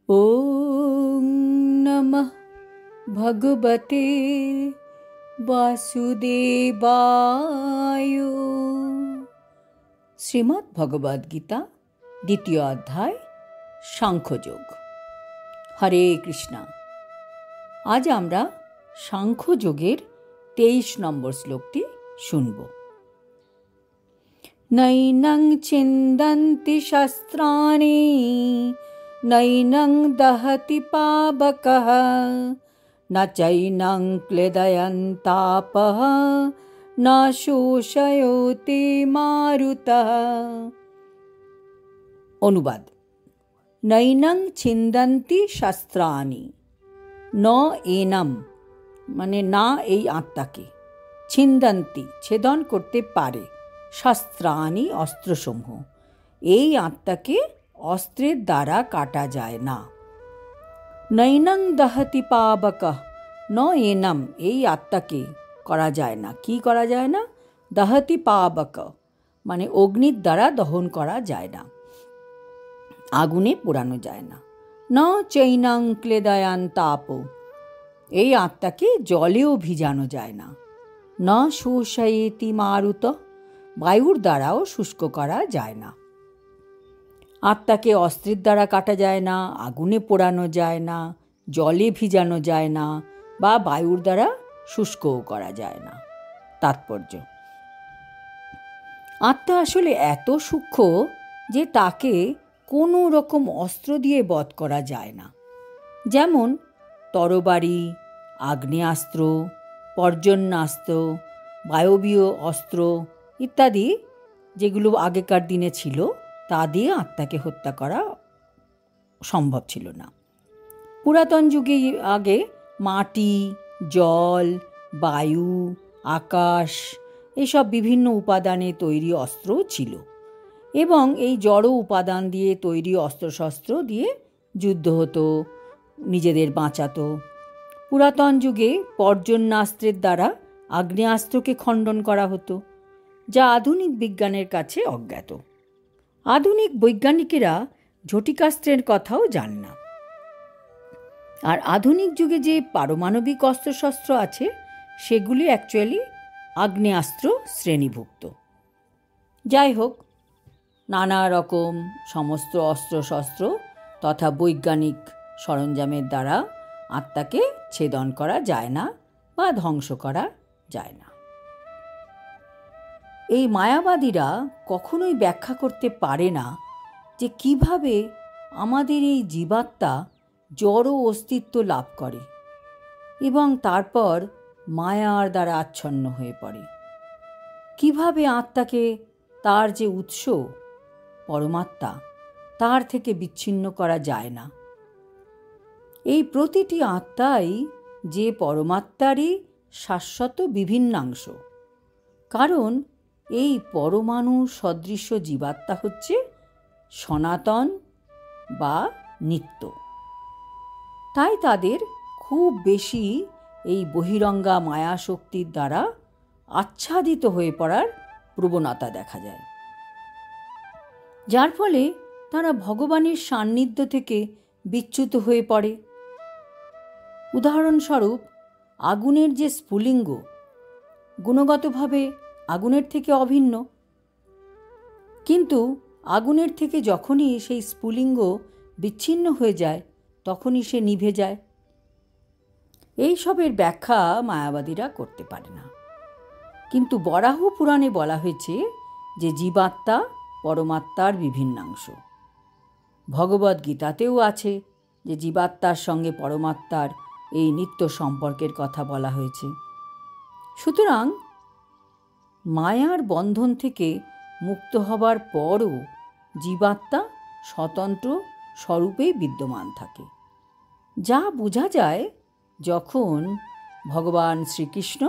ॐ नमः भगवते वासुदेवाय। শ্রীমদ্ ভগবদ গীতা দ্বিতীয় অধ্যায় সাংখ্যযোগ। হরে কৃষ্ণা। আজ আমরা সাংখ্যযোগের 23 নম্বর শ্লোকটি শুনব। নৈনং ছিন্দন্তি শস্ত্রাণি নৈনং দহতি পাবকঃ ন চৈনং ক্লেদয়ন্তাপঃ ন শোষয়তি মারুতঃ। অনুবাদ: নৈনং ছিন্দন্তি শস্ত্রাণি, ন এনম মানে না এই আত্মাকে, ছিন্দন্তি ছেদন করতে পারে, শস্ত্রাণি অস্ত্রসমূহ, এই আত্মাকে অস্ত্রের দ্বারা কাটা যায় না। নৈনং দহতি পাবকঃ, ন এনম এই আত্মাকে করা যায় না, কি করা যায় না? দহতি পাবক মানে অগ্নির দ্বারা দহন করা যায় না, আগুনে পোড়ানো যায় না। ন চৈনং ক্লেদয়ান তাপ, এই আত্মাকে জলেও ভিজানো যায় না। ন শোষয়তি মারুত, বায়ুর দ্বারাও শুষ্ক করা যায় না। আত্মাকে অস্ত্রের দ্বারা কাটা যায় না, আগুনে পোড়ানো যায় না, জলে ভিজানো যায় না, বা বায়ুর দ্বারা শুষ্কও করা যায় না। তাৎপর্য: আত্মা আসলে এত সূক্ষ্ম যে তাকে কোনো রকম অস্ত্র দিয়ে বধ করা যায় না। যেমন তরবারি, আগ্নেয়াস্ত্র, পর্জন্যাস্ত্র, বায়বীয় অস্ত্র ইত্যাদি যেগুলো আগেকার দিনে ছিল, তা দিয়ে আত্মাকে হত্যা করা সম্ভব ছিল না। পুরাতন যুগে আগে মাটি, জল, বায়ু, আকাশ এসব বিভিন্ন উপাদানে তৈরি অস্ত্রও ছিল, এবং এই জড় উপাদান দিয়ে তৈরি অস্ত্রশস্ত্র দিয়ে যুদ্ধ হতো, নিজেদের বাঁচাতো। পুরাতন যুগে পর্জন্যাস্ত্রের দ্বারা আগ্নেয়াস্ত্রকে খণ্ডন করা হতো, যা আধুনিক বিজ্ঞানের কাছে অজ্ঞাত। আধুনিক বৈজ্ঞানিকেরা ঝটিকাস্ত্রের কথাও জান না। আর আধুনিক যুগে যে পারমাণবিক অস্ত্রশস্ত্র আছে সেগুলি অ্যাকচুয়ালি আগ্নেয়াস্ত্র শ্রেণীভুক্ত। যাই হোক, নানা রকম সমস্ত অস্ত্রশস্ত্র তথা বৈজ্ঞানিক সরঞ্জামের দ্বারা আত্মাকে ছেদন করা যায় না বা ধ্বংস করা যায় না। এই মায়াবাদীরা কখনোই ব্যাখ্যা করতে পারে না যে কিভাবে আমাদের এই জীবাত্মা জড় অস্তিত্ব লাভ করে এবং তারপর মায়ার দ্বারা আচ্ছন্ন হয়ে পড়ে। কিভাবে আত্মাকে তার যে উৎস পরমাত্মা, তার থেকে বিচ্ছিন্ন করা যায় না। এই প্রতিটি আত্মাই যে পরমাত্মারই শাশ্বত বিভিন্নাংশ, কারণ এই পরমাণু সদৃশ্য জীবাত্মা হচ্ছে সনাতন বা নিত্য। তাই তাদের খুব বেশি এই বহিরঙ্গা মায়া শক্তির দ্বারা আচ্ছাদিত হয়ে পড়ার প্রবণতা দেখা যায়, যার ফলে তারা ভগবানের সান্নিধ্য থেকে বিচ্যুত হয়ে পড়ে। উদাহরণস্বরূপ, আগুনের যে স্ফুলিঙ্গ গুণগতভাবে আগুনের থেকে অভিন্ন, কিন্তু আগুনের থেকে যখনই সেই স্ফুলিঙ্গ বিচ্ছিন্ন হয়ে যায় তখনই সে নিভে যায়। এই সবের ব্যাখ্যা মায়াবাদীরা করতে পারে না। কিন্তু বরাহ পুরাণে বলা হয়েছে যে জীবাত্মা পরমাত্মার বিভিন্নাংশ। ভগবদ গীতাতেও আছে যে জীবাত্মার সঙ্গে পরমাত্মার এই নিত্য সম্পর্কের কথা বলা হয়েছে। সুতরাং মায়ার বন্ধন থেকে মুক্ত হবার পরও জীবাত্মা স্বতন্ত্র স্বরূপেই বিদ্যমান থাকে, যা বোঝা যায় যখন ভগবান শ্রীকৃষ্ণ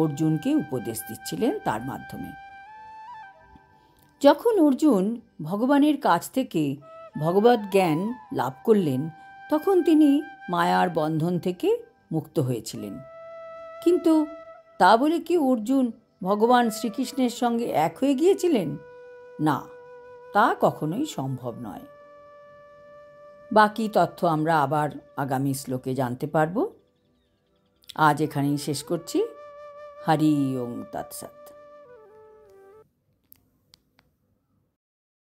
অর্জুনকে উপদেশ দিচ্ছিলেন তার মাধ্যমে। যখন অর্জুন ভগবানের কাছ থেকে ভগবদ জ্ঞান লাভ করলেন, তখন তিনি মায়ার বন্ধন থেকে মুক্ত হয়েছিলেন। কিন্তু তা বলে কি অর্জুন ভগবান শ্রীকৃষ্ণের সঙ্গে এক হয়ে গিয়েছিলেন? না, তা কখনোই সম্ভব নয়। বাকি তথ্য আমরা আবার আগামী শ্লোকে জানতে পারব। আজ এখানেই শেষ করছি। হরি ওম তৎসৎ।